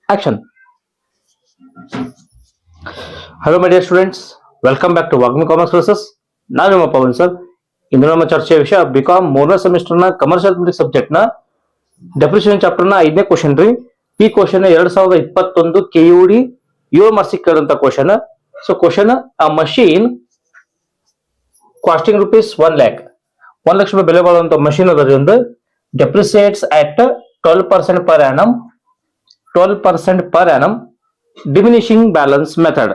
Action. Hello my dear students, welcome back to Wagmi Commerce Classes. ನಾನು ನಿಮ್ಮ Pavan sir. ಇಂದು ನಮ್ಮ ಚರ್ಚೆಯ ವಿಷಯ ಬಿಕಾಮ್ ಮೂರನೇ ಸೆಮಿಸ್ಟರ್ ನ ಕಮರ್ಷಿಯಲ್ ಸಬ್ಜೆಕ್ಟ್ ನ ಡೆಪ್ರಿಸಿಯೇಷನ್ ಚಾಪ್ಟರ್ ನ 5ನೇ ಕ್ವಶನ್ ರೀ. ಈ ಕ್ವಶನ್ 2021 KUD 7 ಮಾರ್ಕ್ಸ್ ಕೇಳಿದಂತ ಕ್ವಶನ್. ಸೊ ಕ್ವಶನ್, ಆ ಮಷೀನ್ ಕಾಸ್ಟಿಂಗ್ rupees 1 lakh 1 ಲಕ್ಷ ರೂಪಾಯಿ ಬೆಲೆ ಬಾಳುವಂತ ಮಷೀನ್ ಅದರಿಂದ depreciates at 12% per annum 12% per annum diminishing balance method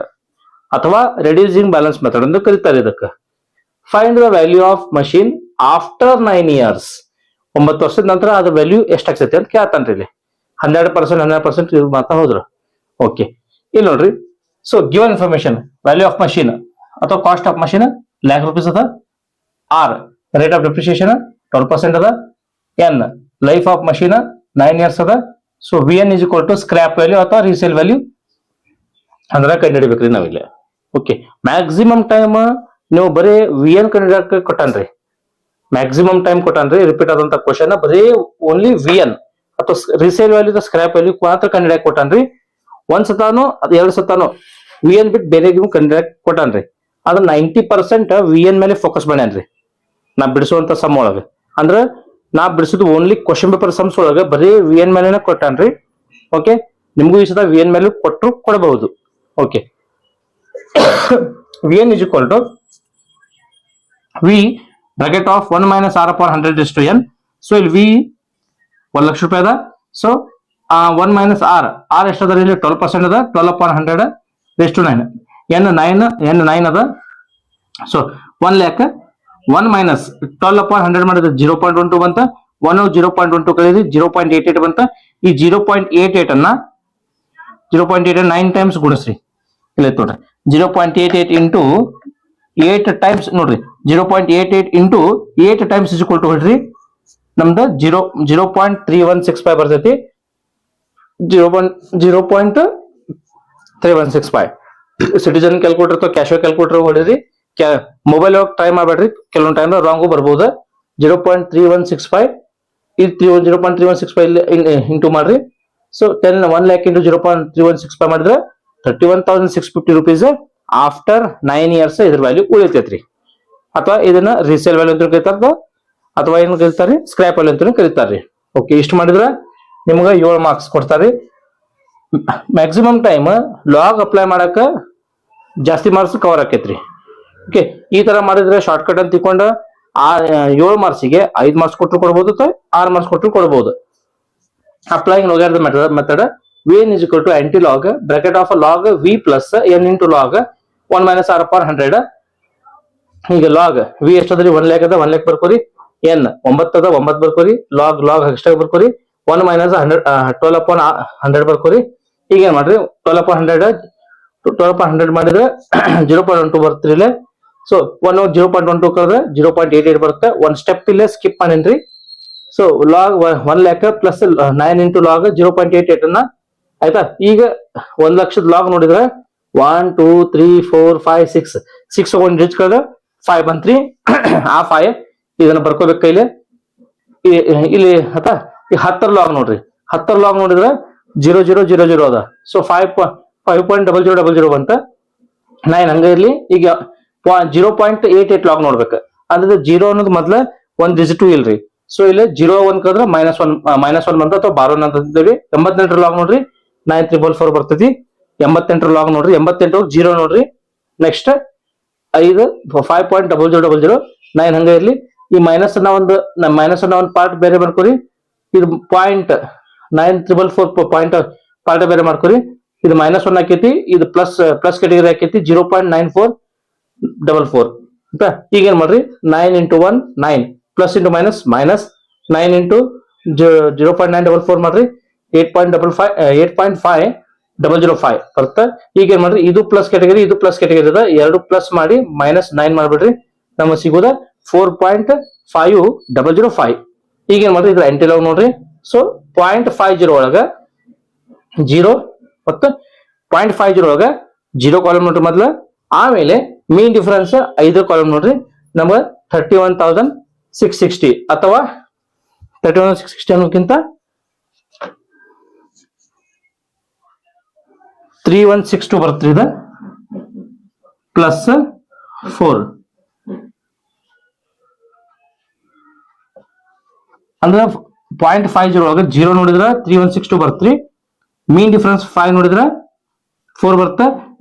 ಅಥವಾ ರೆಡ್ಯೂಸಿಂಗ್ ಬ್ಯಾಲೆನ್ಸ್ ಮೆಥಡ್ ಎಂದು ಕರೀತಾರೆ. ಇದಕ್ಕೆ find the value of machine after 9 years 9 ವರ್ಷದ ನಂತರ ಅದ್ರ ವ್ಯಾಲ್ಯೂ ಎಷ್ಟಾಗ್ತೈತಿ ಅಂತ ಕೇಳ್ತಾನ್ರಿ. ಇಲ್ಲಿ 12% ಇದು ಮಾತಾ ಹೋದ್ರು. ಓಕೆ, ಇಲ್ಲಿ ನೋಡ್ರಿ. So given information, value of machine ಅಥವಾ cost of machine lakh rupees ಅದ. ಆರ್ ರೇಟ್ ಆಫ್ ಡೆಪ್ರಿಸಿಯೇಷನ್ 12% ಅದ. N life of machine 9 years ಅದ. So VN is equal to scrap value ಅಥವಾ ರೀಸೇಲ್ ವ್ಯಾಲ್ಯೂ ಅಂದ್ರೆ ಕಂಡುಹಿಡಿಬೇಕ್ರಿ ನಾವಿಲ್ಲ. ಓಕೆ, ಮ್ಯಾಕ್ಸಿಮಮ್ ಟೈಮ್ ನೀವು ಬರೀ VN ಕಂಡುಹಿಡಿಯಕ್ಕೆ ಕೊಟ್ಟಾನ್ರಿ. ಮ್ಯಾಕ್ಸಿಮಮ್ ಟೈಮ್ ಕೊಟ್ಟಾನ್ರಿ. ರಿಪೀಟ್ ಆದಂತ ಕ್ವಶನ್ ಬರೀ ಓನ್ಲಿ VN ಅಥವಾ ರೀಸೇಲ್ ವ್ಯಾಲ್ಯೂ ಸ್ಕ್ರಾಪ್ ವ್ಯಾಲ್ಯೂ ಮಾತ್ರ ಕಂಡುಹಿಡಿಯಕ್ಕೆ ಕೊಟ್ಟಾನ್ರಿ. ಒಂದ್ ಸತಾನು ಅದು 2 ಸತಾನು VN ಬಿಟ್ಟು ಬೇರೆ ಕಂಡುಹಿಡಿಯಕ್ಕೆ ಕೊಟ್ಟಾನ್ರಿ. ಅದ್ರ 90% VN ಮೇಲೆ ಫೋಕಸ್ ಮಾಡ್ಯಾನ್ರಿ ನಾ ಬಿಡಿಸುವಂತ ಸಮ್ ಒಳಗೆ. ಅಂದ್ರ ನಾ ಬಿಡಿಸಿದ್ ಓನ್ಲಿ ಕ್ವಶನ್ ಪೇಪರ್ ಸಮ್ಸ್ ಒಳಗೆ ಬರೀ VN ಮೇಲೆ ಕೊಟ್ಟಾನ್ರಿ. ಓಕೆ, ನಿಮ್ಗೂ ಈ ಸತ VN ಮೇಲೆ ಕೊಟ್ಟರು ಕೊಡಬಹುದು. Okay, VN is equal to V bracket of 1 minus R upon 100 is to N. So ಇಲ್ಲಿ V 1 ಲಕ್ಷ ರೂಪಾಯಿ ಅದ. ಸೊ 1 minus R ಎಷ್ಟದ ಇಲ್ಲಿ 12% ಅದ. 12 upon 100 is to 9. N 9 ಅದ. ಸೊ 1 lakh 1 minus 12 upon 100 ಮಾಡಿದ್ರೆ 0.12 ಬಂತ. 1 0.12 ಕಳೆದಿ 0.88 ಬಂತ. ಈ 0.88 ಅನ್ನ 9 ಟೈಮ್ಸ್ ಗುಣಿಸ್ರಿ. ಇಲ್ಲಿ ನೋಡ್ರಿ 0.88 ಇಂಟು 8 ಟೈಮ್ಸ್ ನೋಡ್ರಿ. 0.88 into 8 times is equal to ಹೇಳ್ರಿ ನಮ್ದು 0.3165 ಬರ್ತೈತಿ. 0.3165 ಸಿಟಿಜನ್ ಕ್ಯಾಲ್ಕುಲೇಟರ್ ಅಥವಾ ಕ್ಯಾಶುವಲ್ ಕ್ಯಾಲ್ಕುಲೇಟರ್ ಹೊಡಿರಿ. ಮೊಬೈಲ್ ಹೋಗಿ ಟ್ರೈ ಮಾಡಬೇಡ್ರಿ, ಕೆಲವೊಂದು ಟೈಮ್ ರಾಂಗು ಬರ್ಬೋದು. 0.3165 ಇದು 0.3165 ಇಂಟು ಮಾಡ್ರಿ. ಸೊ 1 lakh ಇಂಟು 0.3165 ಮಾಡಿದ್ರೆ 31,650 rupees ಆಫ್ಟರ್ 9 years ಇದ್ರ ವ್ಯಾಲ್ಯೂ ಉಳಿತೈತ್ರಿ. ಅಥವಾ ಇದನ್ನ ರೀಸೇಲ್ ವ್ಯಾಲ್ಯೂ ಅಂತ ಕರೀತಾರ ಅಥವಾ ಏನ್ ಕರೀತಾರೆ ಸ್ಕ್ರಾಪ್ ವ್ಯಾಲ್ಯೂ ಅಂತ ಕರೀತಾರ್ರಿ. ಓಕೆ, ಇಷ್ಟು ಮಾಡಿದ್ರೆ ನಿಮ್ಗೆ 7 ಮಾರ್ಕ್ಸ್ ಕೊಡ್ತಾರ್ರಿ. ಮ್ಯಾಕ್ಸಿಮಮ್ ಟೈಮ್ ಲಾಗ್ ಅಪ್ಲೈ ಮಾಡಕ ಜಾಸ್ತಿ ಮಾರ್ಕ್ಸ್ ಕವರ್ ಆಕೈತ್ರಿ. ಓಕೆ, ಈ ತರ ಮಾಡಿದ್ರೆ ಶಾರ್ಟ್ ಕಟ್ ಅಂತ ತಿಳ್ಕೊಂಡ 7 ಮಾರ್ಕ್ಸಿಗೆ 5 ಮಾರ್ಕ್ಸ್ ಕೊಟ್ಟರು ಕೊಡ್ಬೋದು ಅಥವಾ 6 ಮಾರ್ಕ್ಸ್ ಕೊಟ್ಟರು ಕೊಡ್ಬೋದು. Applying logarithm method VN is equal to anti-log bracket of log V plus N into log 1 minus R upon 100. ಈಗ ಲಾಗ್ V ಎಷ್ಟದ್ರಿ 1 lakh ಅದ. 1 lakh ಬರ್ಕೋರಿ. N 9 ಅದ. 9 ಬರ್ಕೋರಿ. ಲಾಗ್ ಎಷ್ಟಾಗ ಬರ್ಕೋರಿ 1 minus 12 upon 100 ಬರ್ಕೋರಿ. ಈಗ ಏನ್ ಮಾಡ್ರಿ 12 upon 100 ಮಾಡಿದ್ರೆ 0.12 ಬರ್ತೀರಿ ಇಲ್ಲೇ. ಸೊ 0.12 ಕಳೆದ್ರೆ 0.88 ಬರುತ್ತೆ. 1 ಸ್ಟೆಪ್ ಇಲ್ಲೇ ಸ್ಕಿಪ್ ಮಾಡೇನ್ರಿ. So log 1 lakh plus 9 into log 0.88 ಅನ್ನ ಆಯ್ತಾ. ಈಗ 1 ಲಕ್ಷದ ಲಾಗ್ ನೋಡಿದ್ರೆ 1 2 3 4 5 6 ಒಂದು ಡಿಜಿಟ್ ಕಳೆದ್ರೆ 5 ಬಂತ್ರಿ. ಆ 5 ಇದನ್ನ ಬರ್ಕೋಬೇಕು ಕೈಲಿ. ಇಲ್ಲಿ ಆಯ್ತಾ. ಈ 10 ಲಾಗ್ ನೋಡ್ರಿ. 10 ಲಾಗ್ ನೋಡಿದ್ರೆ 0000 ಅದ. ಸೊ 5.0000 ಬಂತ. 9 ಹಂಗ ಇರ್ಲಿ. ಈಗ 0.88 ಲಾಗ್ ನೋಡ್ಬೇಕು ಅಂದ್ರೆ 0 ಅನ್ನೋದು ಮೊದ್ಲ 1 ಡಿಜಿಟ್ ಇಲ್ರಿ. ಸೊ ಇಲ್ಲಿ 0 1 ಕಳೆದ್ರೆ -1 ಬಂತ ಅಥವಾ ಬಾರೋ ಅಂತ ಅಂತೀವಿ. 88 ಲಾಗ್ ನೋಡ್ರಿ 9344 ಬರ್ತೈತಿ. 88 ಲಾಗ್ ನೋಡ್ರಿ. 88 0 ನೋಡ್ರಿ. ನೆಕ್ಸ್ಟ್ 5.0000 9 ಹಂಗ ಇರ್ಲಿ. ಈ ಮೈನಸ್ ಅನ್ನ ಒಂದು ಪಾರ್ಟ್ ಬೇರೆ ಮಾಡ್ಕೊರಿ. ಇದು 0.9344 ಪಾರ್ಟ್ ಬೇರೆ ಮಾಡ್ಕೊರಿ. ಇದು -1 ಹಾಕೈತಿ. ಇದು ಪ್ಲಸ್ ಕ್ಯಾಟಗರಿ ಹಾಕೈತಿ 0.9444 ಅಂತ. ಈಗ ಏನ್ ಮಾಡ್ರಿ 9 into 1 9 plus into minus 9 into 0.944 ಮಾಡ್ರಿ 8.5005 ಬರುತ್ತೆ. ಈಗ ಏನ್ ಮಾಡ್ರಿ ಇದು ಪ್ಲಸ್ ಕ್ಯಾಟಗರಿ ಇದು ಪ್ಲಸ್ ಕ್ಯಾಟಗರಿ ಅದ. 2 ಪ್ಲಸ್ ಮಾಡಿ -9 ಮಾಡ್ಬಿಡ್ರಿ. ನಮಗೆ ಸಿಗೋದ 4.5005. ಈಗ ಏನ್ ಮಾಡ್ರಿ ಇದ್ರ ಎಂಟಿಲಾಗ್ ನೋಡ್ರಿ. ಸೊ 0.50 ಒಳಗ 0 ಮತ್ತು 0.50 ಒಳಗ 0 ಕಾಲಮ್ ನೋಡ್ರಿ ಮೊದ್ಲ. ಆಮೇಲೆ ಮೀನ್ ಡಿಫರೆನ್ಸ್ 5 ಕಾಲಮ್ ನೋಡ್ರಿ. ನಮಗ 31,660 ಅಥವಾ 31,660 ಅನ್ನೋಕ್ಕಿಂತ 3162 ಬರ್ತ್ರಿ ಇದು ಪ್ಲಸ್ 4 ಅಂದ್ರೆ 0.50 ಒಳಗೆ 0 ನೋಡಿದ್ರ 3162 ಬರ್ತ್ರಿ. ಮೀನ್ ಡಿಫರೆನ್ಸ್ 5 ನೋಡಿದ್ರ 4 ಬರ್ತ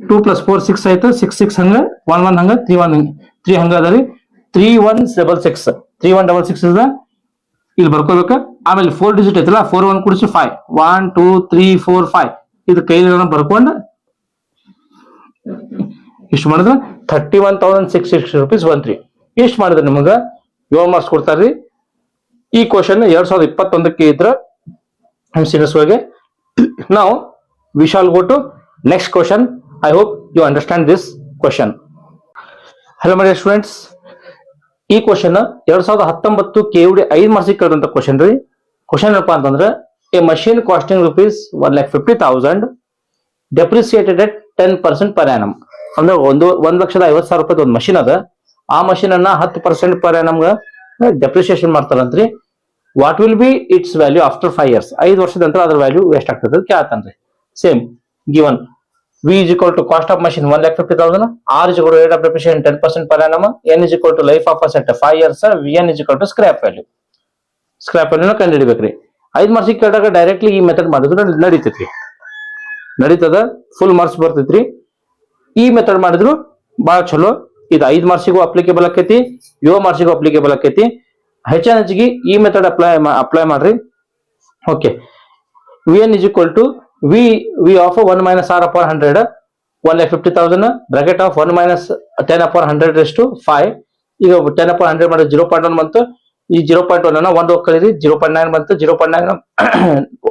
2 + 4 6 ಆಯ್ತು 6 6 ಹಂಗ 1 1 ಹಂಗ 3 1 3 ಹಂಗ ಅದರಿ 3166 3166 ಇದ ಇಲ್ಲಿ ಬರ್ಕೋಬೇಕ. ಆಮೇಲೆ 4 ಡಿಜಿಟ್ ಐತಲ್ಲ 4 1 ಕೂಡಿಸಿ 5 1 2 3 4 5 ಇದು ಕೈಲಿ ಬರ್ಕೊಂಡು ಇಷ್ಟು ಮಾಡಿದ್ರೆ 31,660 rupees ಬಂತ್ರಿ. ಇಷ್ಟು ಮಾಡಿದ್ರೆ ನಿಮಗ 7 ಮಾರ್ಕ್ಸ್ ಕೊಡ್ತಾರ್ರಿ. ಈ ಕ್ವಶನ್ 2021ಕ್ಕೆ ಇದ್ರ ಸೀರಿಯಸ್ ಒಳಗೆ. ನಾವು we shall go to next question. I hope you understand this question. Hello my dear students, ಈ ಕ್ವಶನ್ 2019 KUD 5 ಮಾರ್ಕ್ಸ್ ಕೇಳಿದಂತ ಕ್ವಶನ್ ರೀ. ಕ್ವಶನ್ ಏನಪ್ಪಾ ಅಂತಂದ್ರೆ a machine costing rupees 1,50,000 depreciated at 10% per annum. ಅಂದ್ರೆ 1,50,000 ರೂಪಾಯಿ ಒಂದು ಮಷಿನ್ ಅದ. ಆ ಮಷಿನ್ ಅನ್ನ 10% per annum ಡೆಪ್ರಿಸಿಯೇಷನ್ ಮಾಡ್ತಾರಂತ್ರಿ. What will be its value after 5 years? 5 ವರ್ಷದ ನಂತರ ಅದ್ರ ವ್ಯಾಲ್ಯೂ ಎಷ್ಟು ಆಗ್ತದೆ ಕೇಳ್ತಾನ್ರಿ. Same given V is equal to cost of machine 1,50,000, R is equal to rate of depreciation 10% per annum, N is equal to life of asset 5 years, Vn is equal to scrap value. Scrap ವ್ಯಾಲ್ಯೂನ ಕಂಡುಹಿಡಿಬೇಕ್ರಿ. 5 marks ಕೇಳಿದಾಗ directly ಈ method ಮಾಡಿದ್ರೆ ನಡೀತೈತ್ರಿ, ನಡೀತದ, full marks ಬರ್ತೈತ್ರಿ. ಈ method ಮಾಡಿದ್ರು ಬಹಳ ಚಲೋ. ಇದು 5 ಮಾರ್ಕ್ಸಿಗೂ ಅಪ್ಲಿಕೇಬಲ್ ಆಕೈತಿ, 7 ಮಾರ್ಕ್ಸಿಗೂ ಅಪ್ಲಿಕೇಬಲ್ ಆಕೈತಿ. ಹೆಚ್ಚಿಗೆ ಈ ಮೆಥಡ್ ಅಪ್ಲೈ ಮಾಡ್ರಿ. Okay, Vn is equal to V of 1 minus R upon 100, 1,50,000 bracket of 1 minus 10 upon 100 raised to 5. ಈಗ 10 upon 100 ಮಾಡಿದ್ರೆ 0.1 ಬಂತು. ಈ 0.1 ಅನ್ನ 1 ಕಳೀರಿ 0.9 ಬಂತು. 0.9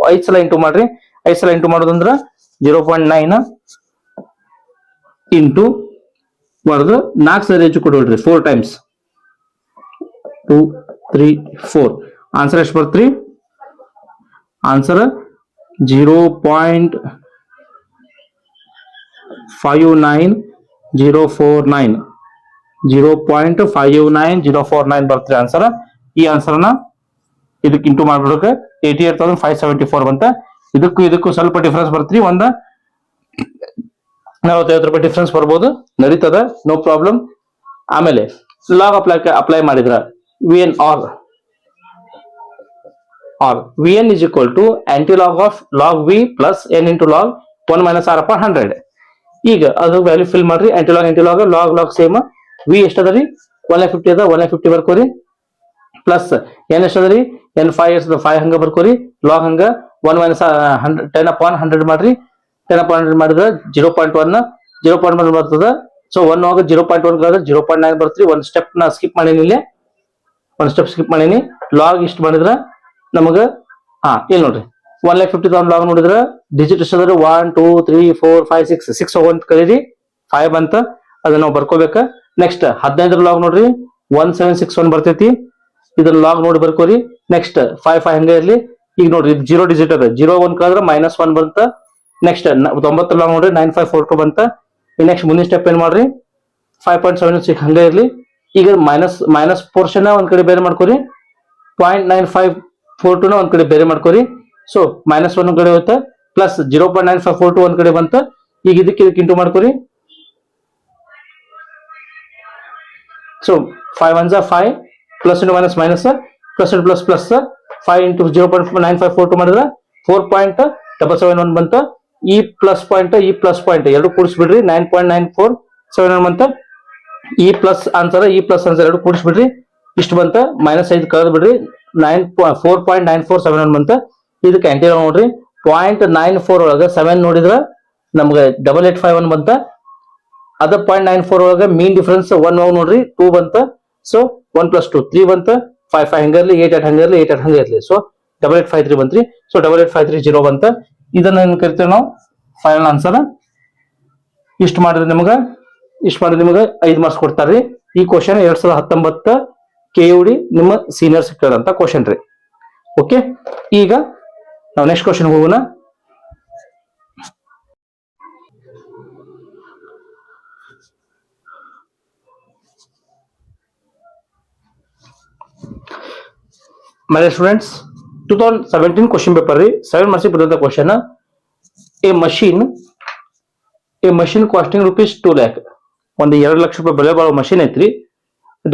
5 ಸಲ ಇಂಟು ಮಾಡ್ರಿ. 5 ಸಲ ಇಂಟು ಮಾಡೋದಂದ್ರ 0.9 ಇಂಟು ಮಾಡಿದ್ರೆ 4 ಸಲ ಹೆಚ್ಚು ಕೊಡ್ರಿ 4 times 2 3 4. ಆನ್ಸರ್ ಎಷ್ಟು ಬರ್ತ್ರಿ? Answer 0.59049 0.59049 ಬರ್ತ್ರಿ answer. ಈ ಆನ್ಸರ್ನ ಇದಕ್ಕೆ ಇಂಟು ಮಾಡ್ಬಿಡಕ್ಕೆ 88,574 ಬಂತ. ಇದಕ್ಕೂ ಸ್ವಲ್ಪ ಡಿಫ್ರೆನ್ಸ್ ಬರ್ತ್ರಿ, ಒಂದ 45 ರೂಪಾಯಿ ಡಿಫ್ರೆನ್ಸ್ ಬರ್ಬೋದು, ನಡೀತದ, ನೋ ಪ್ರಾಬ್ಲಮ್. ಆಮೇಲೆ ಲಾಗ್ ಅಪ್ಲೈ ಮಾಡಿದ್ರ Vn or Vn is equal to antilog of log V plus n into log 1 minus R upon 100. ಈಗ ಅದು ವ್ಯಾಲ್ಯೂ ಫಿಲ್ ಮಾಡ್ರಿ. antilog log same. V ಎಷ್ಟದರಿ 150 ಅದ, 150 ಬರ್ಕೋರಿ. ಪ್ಲಸ್ n ಎಷ್ಟದರಿ n 5 ಇರ್ತದ, 5 ಹಂಗ ಬರ್ಕೋರಿ. ಲಾಗ್ ಹಂಗ 1 minus 10 upon 100 ಮಾಡ್ರಿ. 10 upon 100 ಮಾಡಿದ್ರೆ 0.1 ಬರ್ತದ. ಸೊ 1 ಹೋಗ 0.1 0.9 ಬರ್ತ್ರಿ. ಒಂದ್ ಸ್ಟೆಪ್ ನ ಸ್ಕಿಪ್ ಮಾಡೀನಿ, ಇಲ್ಲೇ ಒಂದ್ ಸ್ಟೆಪ್ ಸ್ಕಿಪ್ ಮಾಡೀನಿ. ಲಾಗ್ ಇಷ್ಟು ಮಾಡಿದ್ರ ನಮಗ ಇಲ್ಲಿ ನೋಡ್ರಿ 1,50,000 ಲಾಗ್ ನೋಡಿದ್ರ ಡಿಜಿಟ್ ಎಷ್ಟದ್ರ 1 2 3 4 5 6 ಹೋಗಂತ ಕರೀರಿ. 5 ಬಂತ, ಅದನ್ನ ನಾವು ಬರ್ಕೋಬೇಕ. ನೆಕ್ಸ್ಟ್ 15 ಲಾಗ್ ನೋಡ್ರಿ 1761 ಬರ್ತೈತಿ. ಇದ್ರ ಲಾಗ್ ನೋಡಿ ಬರ್ಕೋರಿ. ನೆಕ್ಸ್ಟ್ 5 5 ಹಂಗ ಇರ್ಲಿ. ಈಗ ನೋಡ್ರಿ ಇದು 0 ಡಿಜಿಟ್ ಅದ, 0 1 ಕಳೆದ್ರ -1 ಬಂತ. ನೆಕ್ಸ್ಟ್ 90 ಲಾಗ್ ನೋಡ್ರಿ 9542 ಬಂತ. ನೆಕ್ಸ್ಟ್ ಮುಂದಿನ ಸ್ಟೆಪ್ ಏನ್ ಮಾಡ್ರಿ 5.76 ಹಂಗ ಇರ್ಲಿ. ಈಗ ಮೈನಸ್ ಪೋರ್ಷನ್ ಒಂದ್ ಕಡೆ ಬೇರೆ ಮಾಡ್ಕೋರಿ. 0.9542 ಒಂದ್ ಕಡೆ ಬೇರೆ ಮಾಡ್ಕೋರಿ. ಸೊ -1 ಕಡೆ ಹೋಯ್ತ, ಪ್ಲಸ್ 0.9542 ಒಂದ್ ಕಡೆ ಬಂತ. ಈಗ ಇದಕ್ಕೆ ಇಂಟು ಮಾಡ್ಕೋರಿ. So 5 1 5 plus into minus minus plus into plus plus 5 into 0.9542 ಮಾಡಿದ್ರೆ 4.771 ಬಂತ. ಈ ಪ್ಲಸ್ ಪಾಯಿಂಟ್ ಎರಡು ಕೂಡಿಸ್ಬಿಡ್ರಿ. 9.9471 ಬಂತ. ಈ ಪ್ಲಸ್ ಆನ್ಸರ್ ಎರಡು ಕೂಡಿಸ್ಬಿಡ್ರಿ. ಇಷ್ಟು ಬಂತ. -5 ಕಳೆದ್ ಬಿಡ್ರಿ. 4.9471 ಬಂತ. ಇದಕ್ಕೆ ಆಂಟಿಲಾಗ್ ನೋಡ್ರಿ 0.94 ಒಳಗ 7 ನೋಡಿದ್ರ ನಮ್ಗೆ 8851 ಬಂತ. ಅದ 0.94 ಒಳಗ ಮೀನ್ ಡಿಫರೆನ್ಸ್ 1 ನೋಡ್ರಿ 2 ಬಂತ. ಸೊ 1 + 2 3 ಬಂತ. 5 5 ಹಂಗಿರ್ಲಿ, 8 8 ಹಂಗಿರ್ಲಿ, 8 8 ಹಂಗಿರ್ಲಿ. ಸೊ 8853 ಬಂತ್ರಿ. ಸೊ 8853 ಬಂತ. ಇದನ್ನ ಏನ್ ಕರಿತೇವೆ ನಾವು ಫೈನಲ್ ಆನ್ಸರ್. ಇಷ್ಟು ಮಾಡಿದ್ರೆ ನಿಮ್ಗ 5 ಮಾರ್ಕ್ಸ್ ಕೊಡ್ತಾರ್ರಿ. ಈ ಕ್ವಶನ್ 2019 KUD ನಿಮ್ಮ ಸೀನಿಯರ್ಸ್ ಕೇಳಂತ ಕ್ವಶನ್ ರೀ. ಓಕೆ, ಈಗ ನಾವು ನೆಕ್ಸ್ಟ್ ಕ್ವಶನ್ ಹೋಗೋಣ. My students, 2017 ಕ್ವಶನ್ ಪೇಪರ್ ರೀ, 7 ಮಾರ್ಕ್ಸ್ ಬರುವಂತ question. A machine A machine casting rupees 2 lakh. ಒಂದು 2 ಲಕ್ಷ ರೂಪಾಯಿ ಬೆಲೆ ಬಾಳೋ ಮಷಿನ್ ಐತ್ರಿ.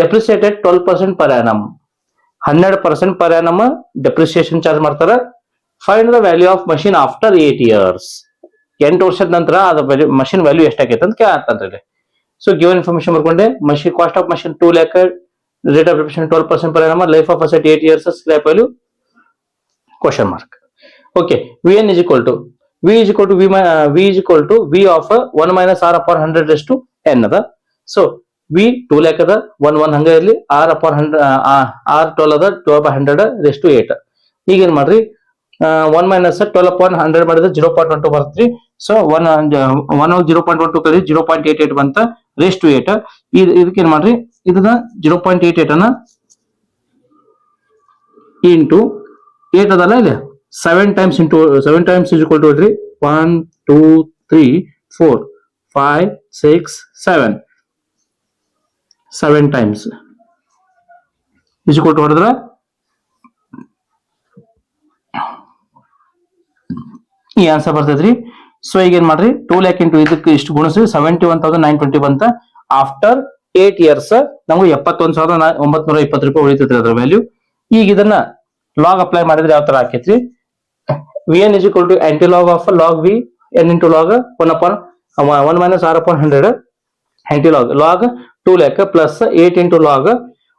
Depreciated 12% per annum. 12% per annum depreciation charge ಮಾಡ್ತಾರ. Find the value of machine after 8 years. 8 ವರ್ಷದ ನಂತರ ಅದ ಮಷಿನ್ ವ್ಯಾಲ್ಯೂ ಎಷ್ಟಾಗೈತೆ ಅಂತ ಕೇಳ್ತಾನ್ರಿ. ಸೊ ಗಿವನ್ ಇನ್ಫಾರ್ಮೇಶನ್ ಬರ್ಕೊಂಡೆ. Machine cost of machine 2 lakh, rate of depreciation 12% per annum, life of asset 8 years, scrap value question mark. Okay, Vn is equal to V is equal to V of 1 minus R upon 100 raised to n ಅದ. So V 2 lakh ಅದ, 1 ಹಂಗ ಇರ್ಲಿ, R upon 100 R 12 ಅದ, 12 by 100 raised to 8. ಈಗ ಏನ್ ಮಾಡ್ರಿ, 1 minus 12 upon 100 ಮಾಡಿದ್ರೆ 0.12 ಬರ್ತರಿ. So 1 0.12 ಕಲಿ 0.88 ಬಂತ, raised to 8. ಇದಕ್ಕೆ ಏನ್ ಮಾಡ್ರಿ, ಇದನ್ನ 0.88 ಅನ್ನ ಇಂಟು 8 ಅದಲ್ಲ, ಇಲ್ಲ 7 times into 7 times is equal to 1 2 3 4 5 6 7 times is equal to ಹೊಡೆದ್ರ ಈ ಆನ್ಸರ್ ಬರ್ತೈತ್ರಿ. ಸೊ ಈಗ ಏನ್ ಮಾಡ್ರಿ, 2 lakh ಇಂಟು ಇದಕ್ಕೆ ಇಷ್ಟು ಗುಣಿಸಿ 71,920 ಬಂತ. ಆಫ್ಟರ್ 8 years ನಮ್ಗೆ 71,920 ರೂಪಾಯಿ ಉಳಿತೈತ್ರಿ ಅದ್ರ ವ್ಯಾಲ್ಯೂ. ಈಗ ಇದನ್ನ ಲಾಗ್ ಅಪ್ಲೈ ಮಾಡಿದ್ರೆ ಯಾವ ತರ ಆಕೈತ್ರಿ, Vn is equal to anti-log of log V n into log 1 minus R upon 100 anti-log log 2 lakh plus 8 into log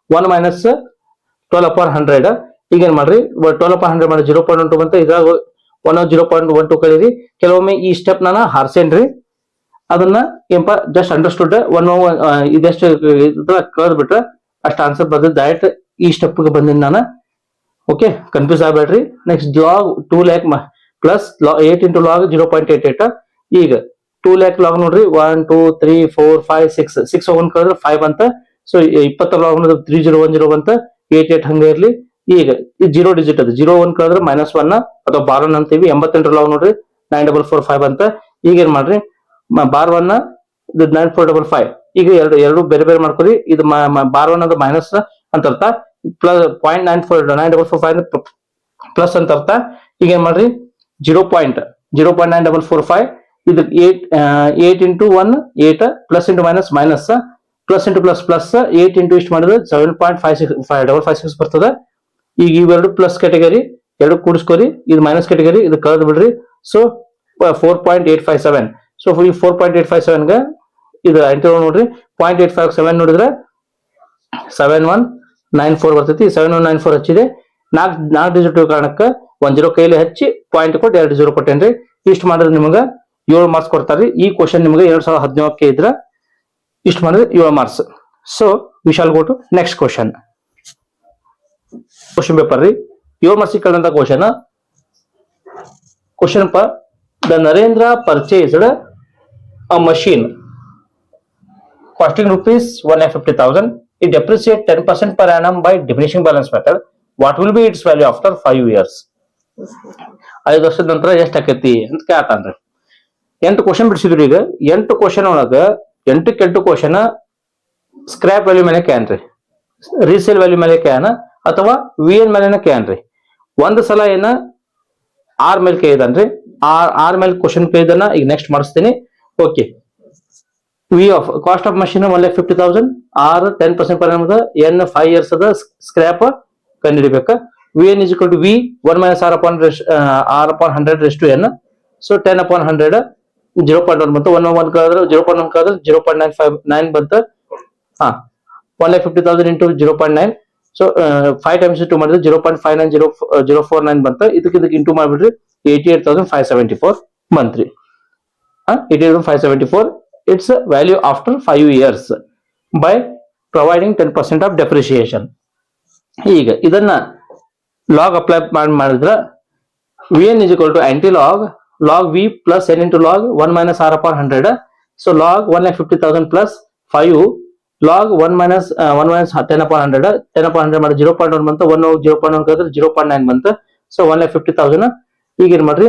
1 minus 12 upon 100. ಈಗ ಏನ್ ಮಾಡ್ರಿ, 12 upon 100 ಮಾಡಿ 0.12 ಬಂತ. ಇದ್ರಾಗ 0.12 ಕಳೀರಿ. ಕೆಲವೊಮ್ಮೆ ಈ ಸ್ಟೆಪ್ ನಾನು ಹಾರ್ಸೇನ್ರಿ, ಅದನ್ನ ಏನಪ್ಪ ಜಸ್ಟ್ ಅಂಡರ್ಸ್ಟುಡ್ ಇದೆಷ್ಟು ಕಳೆದ್ ಬಿಟ್ರೆ ಅಷ್ಟು ಆನ್ಸರ್ ಬರ್ದಿದ್ದು. ಡೈರೆಕ್ಟ್ ಈ ಸ್ಟೆಪ್ ಬಂದಿನಿ ನಾನು. ಓಕೆ, ಕನ್ಫ್ಯೂಸ್ ಆಗ್ಬೇಡ್ರಿ. Next log 2 lakh plus 8 into log 0.88. ಈಗ 2 lakh ಲಾಗ್ ನೋಡ್ರಿ, 1 2 3 4 5 6 1 ಕಳೆದ್ರೆ 5 ಅಂತ. ಸೊ 20 ಲಾಗ್ ನೋಡಿದ್ರೆ 3010 ಬಂತ, 88 ಹಂಗ ಇರ್ಲಿ. ಈಗ ಇದು 0 ಡಿಜಿಟ್ ಅದು, 0 1 ಕಳೆದ್ರೆ -1 ಅಥವಾ ಬಾರ್ 1 ಅಂತೀವಿ. 88 ಲಾಗ್ ನೋಡ್ರಿ 9445 ಅಂತ. ಈಗ ಏನ್ ಮಾಡ್ರಿ, ಬಾರ್ 1 ಇದು 9455. ಈಗ ಎರಡು ಬೇರೆ ಬೇರೆ ಮಾಡ್ಕೊರಿ. ಇದು ಬಾರ್ 1 ಅದು ಮೈನಸ್ ಅಂತ ಅರ್ಥ, ಪ್ಲಸ್ 0.9445 ಪ್ಲಸ್ ಅಂತ ಅರ್ಥ. ಈಗ ಏನ್ ಮಾಡ್ರಿ, 0.9445 ಇದು 8 into 1 8 plus into minus minus plus into plus plus 8 into ಇಷ್ಟು ಮಾಡಿದ್ರೆ 7.56 ಬರ್ತದೆ. ಈಗ ಇವೆರಡು ಪ್ಲಸ್ ಕ್ಯಾಟಗರಿ, ಎರಡು ಕೂಡಿಸ್ಕೋರಿ. ಇದು ಮೈನಸ್ ಕ್ಯಾಟಗರಿ, ಇದು ಕಳೆದು ಬಿಡ್ರಿ. ಸೊ 4.857. ಸೊ ಈ 4.857 ಗೆ ಇದು ನೋಡ್ರಿ 0.857 ನೋಡಿದ್ರೆ 7194 ಬರ್ತೈತಿ. 7194 ಹಚ್ಚಿದೆ, 4 ಡಿಜಿಟ್ ಕಾರಣಕ್ಕೆ 1 0 ಕೈಲಿ ಹಚ್ಚಿ ಪಾಯಿಂಟ್ ಕೊಟ್ಟು 2 0 ಕೊಟ್ಟೇನ್ರಿ. ಇಷ್ಟು ಮಾಡಿದ್ರೆ ನಿಮ್ಗೆ 7 ಮಾರ್ಕ್ಸ್ ಕೊಡ್ತಾರ್ರಿ. ಈ ಕ್ವಶನ್ ನಿಮ್ಗೆ 2017 ಇದ್ರ ಇಷ್ಟು ಮಾಡಿದ್ರೆ 7 marks. So we shall go to next question paper ರೀ. 7 ಮಾರ್ಕ್ಸ್ ಕೇಳಿದಂತ question the Narendra purchased a machine costing rupees 1,50,000. It depreciates 10% per annum by diminishing balance method. What will be its value after 5 years? 5 ವರ್ಷದ ನಂತರ ಎಷ್ಟು ಆಕೈತಿ ಅಂತ ಕೇಳ್ತಾನ್ರಿ. 8 question ಬಿಡಿಸಿದ್ರಿ. ಈಗ 8 question ಒಳಗ 8 question scrap value ಮೇಲೆ ಕ್ಯಾನ್ರಿ, ರೀಸೇಲ್ ವ್ಯಾಲ್ಯೂ ಮೇಲೆ ಕ್ಯಾನ್ ಅಥವಾ ವಿ ಎನ್ ಮೇಲೆ ಕ್ಯಾನ್ರಿ. ಒಂದ್ ಸಲ ಏನ ಆರ್ ಮೇಲೆ ಕೇಳಿದನ್ರಿ, ಆರ್ ಮೇಲೆ ಕ್ವಶನ್ ಕೇಳಿದನ್ನ ಈಗ ನೆಕ್ಸ್ಟ್ ಮಾಡಿಸ್ತೀನಿ. Okay, V of cost of machine 1,50,000, R 10% per annum, N 5 years ಅದ, ಸ್ಕ್ರಾಪ್ ಕಂಡುಹಿಡಿಬೇಕ. V N is equal to V 1 minus R upon 100 raised to n. ಸೊ 10 upon 100 0.1 ಬಂತು. 1 ಕಳೆದ್ರೆ 0.1 ಕಳೆದ್ರೆ 0.959 ಬಂತು. 1,50,000 into 0.9. ಸೊ 5 times 2 ಮಾಡಿದ್ರೆ 0.59049 ಬಂತು. ಇದಕ್ಕೆ into ಮಾಡಿಬಿಡ್ರಿ 88,574 ಬಂತ್ರಿ. 88,574. Its value after 5 years by providing 10% of depreciation. ಈಗ ಇದನ್ನ ಲಾಗ್ ಅಪ್ಲೈ ಮಾಡಿದ್ರೆ Vn is equal to anti-log log V plus n into log 1 minus R upon 100. So log 1,50,000 plus 5 log 1 minus 10 upon 100. 10 upon 100 ಮಾಡಿ 0.1 ಬಂತು. 0.1 ಕಳೆದ್ರೆ 0.9 ಬಂತು. So 1,50,000. ಈಗ ಏನ್ ಮಾಡ್ರಿ,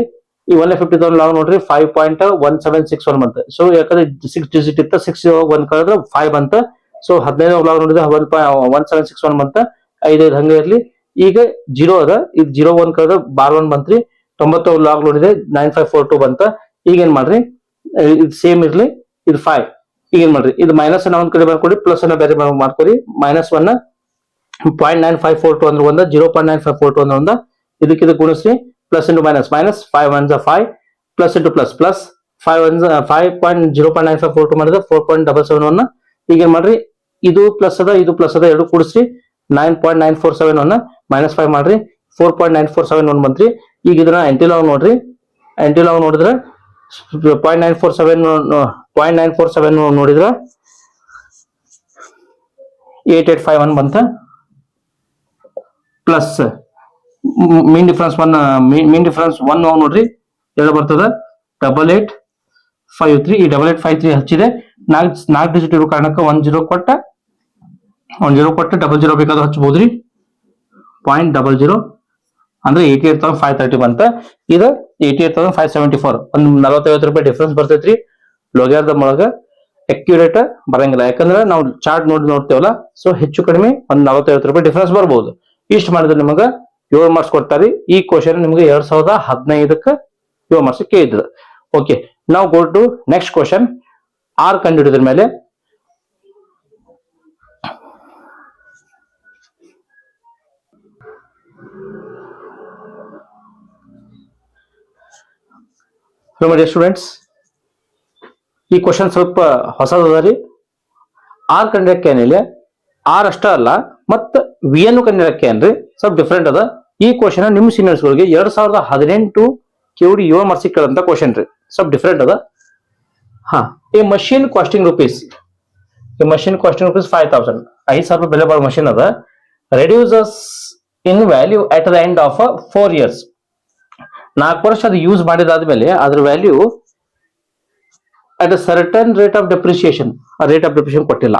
ಈ 1,50,000 ಲಾಗ್ ನೋಡ್ರಿ 5.1761 ಬಂತು. ಸೊ ಯಾಕಂದ್ರೆ 6 ಡಿಜಿಟ್ ಇತ್ತು, 6 1 ಕಳೆದ್ರೆ 5 ಬಂತು. ಸೊ 15 ಲಾಗ್ ನೋಡಿದ್ರೆ 1.1761 ಬಂತು. 5 ಹಂಗೆ ಇರ್ಲಿ. ಈಗ 0 ಅದ, ಇದು 0 1 ಕಳೆದ್ರೆ ಬಾರ್ 1 ಬಂತ್ರಿ. 90 ಲಾಗ್ ನೋಡಿದ್ರೆ 9542 ಬಂತ. ಈಗ ಏನ್ ಮಾಡ್ರಿ, ಇದು ಸೇಮ್ ಇರ್ಲಿ, ಇದು 5. ಈಗ ಏನ್ ಮಾಡ್ರಿ, ಇದು ಮೈನಸ್ ಅನ್ನ ಒಂದ್ ಕಡೆ ಮಾಡ್ಕೊಡಿ, ಪ್ಲಸ್ ಅನ್ನ ಬೇರೆ ಮಾಡ್ಕೊಡಿ. -1 0.9542 ಅಂದ್ರೆ ಒಂದ, 0.9542 ಅಂದ್ರೆ ಒಂದ, ಇದಕ್ಕೆ ಗುಣಿಸ್ರಿ, plus into minus, minus 5 1 5, plus into plus, plus 0.9542 ಮಾಡಿದ್ರೆ 4.771. ಈಗ ಏನ್ ಮಾಡ್ರಿ, ಇದು ಪ್ಲಸ್ ಅದ, ಇದು ಪ್ಲಸ್ ಅದ, ಎರಡು ಕೂಡಿಸ್ರಿ, 9.9471 ಮೈನಸ್ 5 ಮಾಡ್ರಿ, 4.9471 ಬಂತ್ರಿ. ಈಗ ಇದನ್ನ ಆಂಟಿಲಾಗ್ ನೋಡ್ರಿ, ಆಂಟಿಲಾಗ್ ನೋಡಿದ್ರೆ 0.947 ನೋಡಿದ್ರೆ 8851 ಬಂತ. ಪ್ಲಸ್ ಮೀನ್ ಡಿಫರೆನ್ಸ್ 1 ನೋಡ್ರಿ, ಎರಡು ಬರ್ತದ, 8853. ಈ 8853 ಹಚ್ಚಿದೆ, 4 ಡಿಜಿಟ್ ಇರೋ ಕಾರಣಕ್ಕೆ 10 ಕೊಟ್ಟ 00 ಬೇಕಾದ್ರೆ ಹಚ್ಬಹುದ್ರಿ. 0.00 ಅಂದ್ರೆ 88,530 ಬಂತ. ಇದು 88,574, ಒಂದು 40-50 ರೂಪಾಯಿ ಡಿಫ್ರೆನ್ಸ್ ಬರ್ತೈತ್ರಿ. ಲೋಗ್ಯಾರ್ದಮ್ ಒಳಗ ಅಕ್ಯುರೇಟ್ ಬರಂಗಿಲ್ಲ, ಯಾಕಂದ್ರೆ ನಾವು ಚಾರ್ಟ್ ನೋಡ್ತೇವಲ್ಲ, ಸೊ ಹೆಚ್ಚು ಕಡಿಮೆ ಒಂದು 40-50 ರೂಪಾಯಿ ಡಿಫ್ರೆನ್ಸ್ ಬರ್ಬೋದು. ಇಷ್ಟು ಮಾಡಿದ್ರೆ ನಿಮಗ 7 ಮಾರ್ಕ್ಸ್ ಕೊಡ್ತಾರಿ. ಈ ಕ್ವಶನ್ ನಿಮ್ಗೆ 2015ಕ್ಕೆ 7 ಮಾರ್ಕ್ಸ್ ಕೇಳಿದ್ರು. ಓಕೆ, ನಾವು go to next question. R ಕಂಡುಹಿಡಿದ್ರ ಮೇಲೆ ಸ್ಟೂಡೆಂಟ್ಸ್, ಈ ಕ್ವಶನ್ ಸ್ವಲ್ಪ ಹೊಸದರಿ. ಆರ್ ಕಂಡಿಡಕ್ಕೆ ಏನಿಲ್ಲ, ಆರ್ ಅಷ್ಟ ಅಲ್ಲ ಮತ್ತ ವಿ ಅನ್ನು ಕಂಡಿಡಕ್ಕೆ ಏನ್ರಿ ಸ್ವಲ್ಪ ಡಿಫ್ರೆಂಟ್ ಅದ. ಈ ಕ್ವಶನ್ ನಿಮ್ ಸೀನಿಯರ್ಸ್ ಗಳಿಗೆ 2018 ಕೇಳಿ 7 ಮಾರ್ಕ್ಸ್ ಕೇಳಂತ ಕ್ವಶನ್ ರೀ, ಸ್ವಲ್ಪ ಡಿಫ್ರೆಂಟ್ ಅದ. ಎ ಮಷೀನ್ ಕಾಸ್ಟಿಂಗ್ ರುಪೀಸ್ 5,000, 5,000 ರೂಪಾಯಿ ಬೆಲೆ ಬಾಳೋ ಮಷೀನ್ ಅದ. Reduces in value at the end of 4 years. 4 ವರ್ಷ ಅದು ಯೂಸ್ ಮಾಡಿದಾದ್ಮೇಲೆ ಅದ್ರ value at a certain rate of depreciation, ಆ ರೇಟ್ ಆಫ್ ಡೆಪ್ರಿಸಿಯೇಷನ್ ಕೊಟ್ಟಿಲ್ಲ,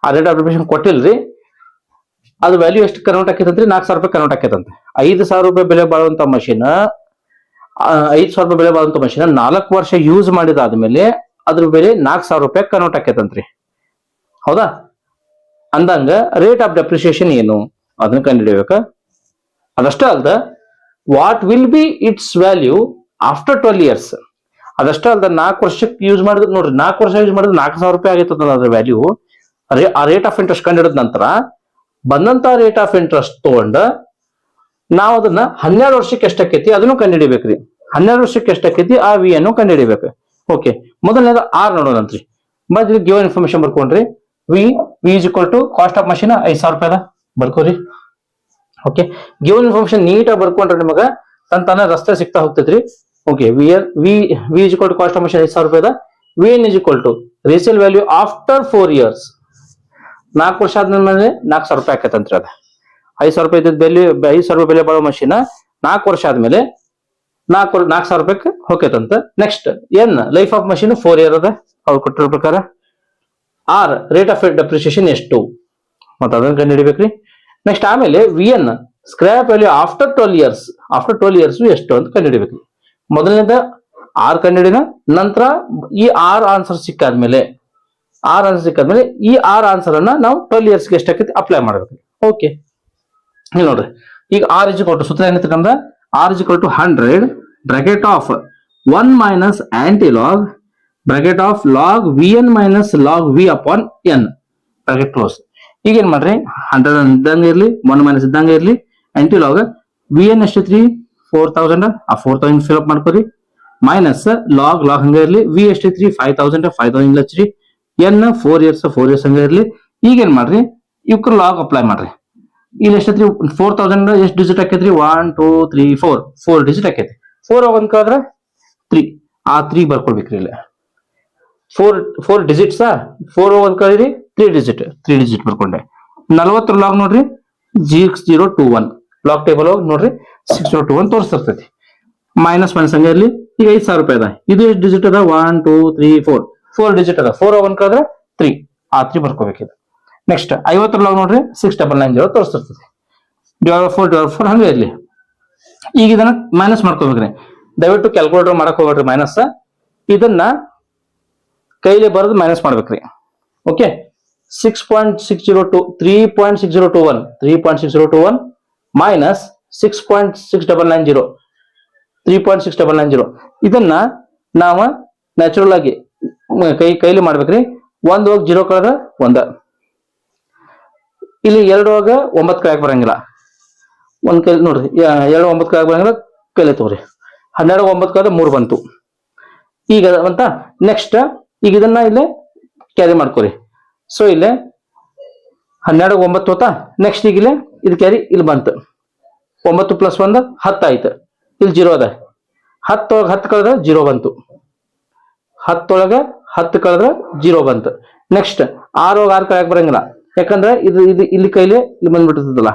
ಆ ರೇಟ್ ಆಫ್ ಡೆಪ್ರಿಸಿಯೇಷನ್ ಕೊಟ್ಟಿಲ್ರಿ. ಅದು ವ್ಯಾಲ್ಯೂ ಎಷ್ಟು ಕನ್ವರ್ಟ್ ಆಕೈತಂತ್ರಿ, 4,000 ರೂಪಾಯಿ ಕನ್ವರ್ಟ್ ಆಕೈತಂತೆ. 5,000 ರೂಪಾಯಿ ಬೆಲೆ ಬಾಳುವಂತ ಮಷೀನ್, 5,000 ರೂಪಾಯಿ ಬೆಲೆ ಬಾಳುವಂತ ಮಷೀನ್ 4 ವರ್ಷ ಯೂಸ್ ಮಾಡಿದಾದ್ಮೇಲೆ ಅದ್ರ ಬೆಲೆ 4,000 ರೂಪಾಯಿ ಕನ್ವರ್ಟ್ ಆಕೈತಂತ್ರಿ. ಹೌದಾ? ಅಂದಂಗ ರೇಟ್ ಆಫ್ ಡೆಪ್ರಿಸಿಯೇಷನ್ ಏನು ಅದನ್ನ ಕಂಡುಹಿಡಿಯಬೇಕ. ಅದಷ್ಟೇ ಅಲ್ದ what will be its value after 12 years. ಅದಷ್ಟೇ ಅಲ್ದ 4 ವರ್ಷಕ್ಕೆ ಯೂಸ್ ಮಾಡಿದ್ರೆ ನೋಡ್ರಿ, 4 ವರ್ಷ ಯೂಸ್ ಮಾಡಿದ್ರೆ 4,000 ರೂಪಾಯಿ ಆಗೈತದ ಅದ್ರ ವ್ಯಾಲ್ಯೂ. ಆ ರೇಟ್ ಆಫ್ ಇಂಟ್ರೆಸ್ಟ್ ಕಂಡಿಡಿದ ನಂತರ ಬಂದಂತ ರೇಟ್ ಆಫ್ ಇಂಟ್ರೆಸ್ಟ್ ತಗೊಂಡ ನಾವು ಅದನ್ನ 12 ವರ್ಷಕ್ಕೆ ಎಷ್ಟಾಕೈತಿ ಅದನ್ನು ಕಂಡುಹಿಡಿಬೇಕ್ರಿ. 12 ವರ್ಷಕ್ಕೆ ಎಷ್ಟಾಕೈತಿ ಆ ವಿ ಅನ್ನು ಕಂಡುಹಿಡಿಬೇಕು. ಓಕೆ, ಮೊದಲನೇದ ಆರ್ ನೋಡೋಣಂತ್ರಿ. ಮೊದಲು ಗಿವನ್ ಇನ್ಫಾರ್ಮೇಶನ್ ಬರ್ಕೊಂಡ್ರಿ. V is equal to cost of machine 5,000 ರೂಪಾಯಿ ಬರ್ಕೋರಿ. ಓಕೆ, ಗಿವನ್ ಇನ್ಫಾರ್ಮೇಶನ್ ನೀಟಾಗಿ ಬರ್ಕೊಂಡ್ರೆ ನಿಮಗ ತಾನ ರಸ್ತೆ ಸಿಗ್ತಾ ಹೋಗ್ತೈತ್ರಿ. Okay, V is equal to cost of machine 5,000 ರೂಪಾಯಿ. V N is equal to resale value after 4 years. 4 ವರ್ಷ ಆದ್ಮೇಲೆ 4,000 ರೂಪಾಯಿ ಆಕೈತಂತ್ರಿ. ಅದ 5,000 ರೂಪಾಯಿ ಬೆಲೆ, 5,000 ರೂಪಾಯಿ ಬೆಲೆ ಬಾಳೋ ಮಷೀನ್ 4 ವರ್ಷ ಆದ್ಮೇಲೆ 4,000 ರೂಪಾಯಿಗೆ ಹೋಗೈತಂತ. Next N life of machine 4 year ಅದ ಅವ್ರು ಕೊಟ್ಟಿರೋ ಪ್ರಕಾರ. ಆರ್ ರೇಟ್ ಆಫ್ ಡೆಪ್ರಿಸಿಯೇಷನ್ ಎಷ್ಟು ಮತ್ತೆ ಅದನ್ನ ಕಂಡು ಹಿಡಿಬೇಕ್ರಿ. ನೆಕ್ಸ್ಟ್ ಆಮೇಲೆ V N scrap value after 12 years, after 12 years ಎಷ್ಟು ಅಂತ ಕಂಡು ಹಿಡಿಬೇಕ್ರಿ. ಮೊದಲನೇದ ಆರ್ ಕಂಡುಹಿಡಿನ ನಂತರ ಈ ಆರ್ ಆನ್ಸರ್ ಸಿಕ್ಕಾದ್ಮೇಲೆ ಈ ಆರ್ ಆನ್ಸರ್ ಅನ್ನ ನಾವು 12 years ಗೆ ಎಷ್ಟಾಕೈತಿ ಅಪ್ಲೈ ಮಾಡ್ಬೇಕು. ಓಕೆ, ಇಲ್ಲಿ ನೋಡ್ರಿ, ಈಗ ಆರ್ ಇಸ್ ಈಕ್ವಲ್ ಟು ಸೂತ್ರ ಏನಂತಂದ್ರೆ R is equal to 100 bracket of 1 minus antilog bracket of log V N minus log V upon N bracket close. ಈಗ ಏನ್ ಮಾಡ್ರಿ, 100 ಇದ್ದಂಗೆ ಇರ್ಲಿ, 1 ಮೈನಸ್ ಇದ್ದಂಗೆ ಇರ್ಲಿ. ಆಂಟಿಲಾಗ್ ವಿ ಎನ್ ಎಷ್ಟೈತ್ರಿ 4,000, ಆ 4,000 ಫಿಲ್ ಮಾಡ್ಕೊರಿ. ಮೈನಸ್ ಲಾಗ್ ಹಂಗ ಇರ್ಲಿ. ವಿ ಎಷ್ಟೈತ್ರಿ 5,000, 5,000 ಹಚ್ಚ್ರಿ. ಎನ್ 4 years ಹಂಗ ಇರ್ಲಿ. ಈಗ ಏನ್ ಮಾಡ್ರಿ, ಇವಕ್ರ ಲಾಗ್ ಅಪ್ಲೈ ಮಾಡ್ರಿ. ಇಲ್ಲಿ ಎಷ್ಟೈತ್ರಿ 4,000 ಎಷ್ಟು ಡಿಜಿಟ್ ಆಕೈತ್ರಿ, 1 2 3 4 ಡಿಜಿಟ್ ಆಕೈತಿ. 4 ಒಂದ್ ಕಳ್ರ 3, ಆ 3 ಬರ್ಕೊಳ್ಬೇಕ್ರಿ. ಇಲ್ಲಿ 4 ಡಿಜಿಟ್ಸ್, 4 ಒಂದ್ ಕಳಿರಿ 3 ಡಿಜಿಟ್ ಬರ್ಕೊಂಡೆ. 40 ಲಾಗ್ ನೋಡ್ರಿ 6021 ಲಾಗ್ ಟೇಬಲ್ ಹೋಗಿ ನೋಡ್ರಿ 6021 ತೋರಿಸ್ತಿರ್ತೈತಿ. ಮೈನಸ್ ಹಂಗ ಇರ್ಲಿ. ಈಗ 5,000 ರೂಪಾಯಿ ಅದ. ಇದು ಎಷ್ಟು ಡಿಜಿಟ್ ಅದ, 1 2 3 4 ಡಿಜಿಟ್ ಅದ. 4 ಒಂದ್ ಕಳ್ರ 3, ಆ 3 ಬರ್ಕೋಬೇಕಿದೆ. ನೆಕ್ಸ್ಟ್ 50 ಲಾಗ್ ನೋಡ್ರಿ 6990 ತೋರಿಸ್ತಿರ್ತೈತಿ. ಡಿವೈಡ್ 4 ಹಂಗ ಇರ್ಲಿ. ಈಗ ಇದನ್ನ ಮೈನಸ್ ಮಾಡ್ಕೋಬೇಕ್ರಿ. ದಯವಿಟ್ಟು ಕ್ಯಾಲ್ಕುಲೇಟರ್ ಮಾಡಕ್ ಹೋಗ್ಬೇಡ್ರಿ ಮೈನಸ್. ಇದನ್ನ ಕೈಲಿ ಬರೆದು ಮೈನಸ್ ಮಾಡ್ಬೇಕ್ರಿ. ಓಕೆ, 3.6021 ಮೈನಸ್ 6.6990 3.6990 ಇದನ್ನ ನಾವು ನ್ಯಾಚುರಲ್ ಆಗಿ ಕೈಲಿ ಮಾಡ್ಬೇಕ್ರಿ. 1 ಹೋಗಿ 0 ಕಳೆದ್ರ 1. ಇಲ್ಲಿ 2 ಹೋಗ 9 ಕಳೆಯಕ್ ಬರಂಗಿಲ್ಲ. ಒಂದ್ ಕೈ ನೋಡ್ರಿ 2 9 ಕಳೆಯಕ್ ಬರಂಗಿಲ್ಲ, ಕೈಲಿ ತಗೋರಿ. 12 9 ಕಳೆದ್ರೆ 3 ಬಂತು. ಈಗ ಅಂತ ನೆಕ್ಸ್ಟ್ ಈಗ ಇದನ್ನ ಇಲ್ಲೇ ಕ್ಯಾರಿ ಮಾಡ್ಕೋರಿ. ಸೊ ಇಲ್ಲೇ 12 9 ಹೋತಾ. ನೆಕ್ಸ್ಟ್ ಈಗ ಇಲ್ಲೇ ಇದು ಕ್ಯಾರಿ ಇಲ್ಲಿ ಬಂತು. 9 + 1 10 ಆಯ್ತು. ಇಲ್ಲಿ 0 ಅದ. 10 ಒಳಗೆ 10 ಕಳೆದ್ರೆ 0 ಬಂತು. 10 ಒಳಗೆ 10 ಕಳೆದ್ರೆ 0 ಬಂತು. ನೆಕ್ಸ್ಟ್ 6 ಹೋಗಿ 6 ಕಳೆಯಕ್ ಬರಂಗಿಲ್ಲ, ಯಾಕಂದ್ರೆ ಇದು ಇದು ಇಲ್ಲಿ ಕೈಲಿ ಇಲ್ಲಿ ಬಂದ್ಬಿಟ್ಟಿರ್ತದಲ್ಲ.